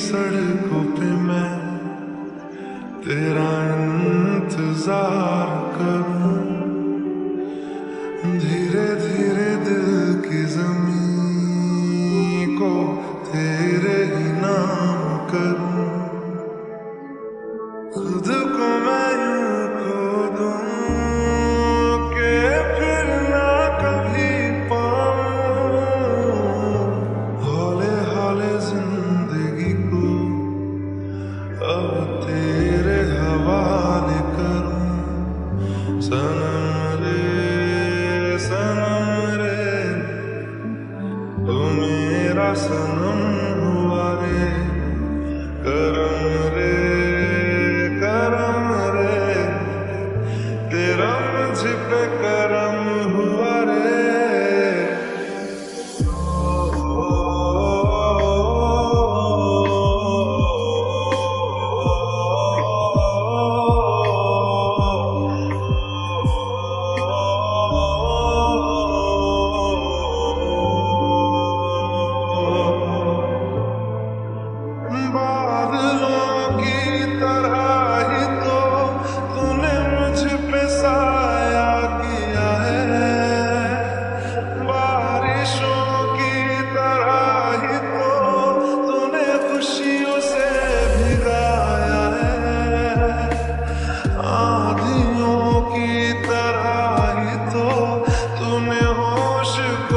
सड़कों पे मैं तेरा इंतजार करूं, धीरे धीरे दिल की ज़मीं को तेरे ही नाम करूं, खुद को मैं यूं खो दूं कि फिर ना कभी पाऊं, हौले हौले जिंदगी को अब तेरे हवाले करूं। सनम रे तू मेरा सनम हुआ रे, करम रे तेरा मुझ पे करम हुआ रे। बादलों की तरह ही तो तूने मुझ पे साया किया है, बारिशों की तरह ही तो तूने खुशियों से भिगाया है, आंधियों की तरह ही तो तूने होश को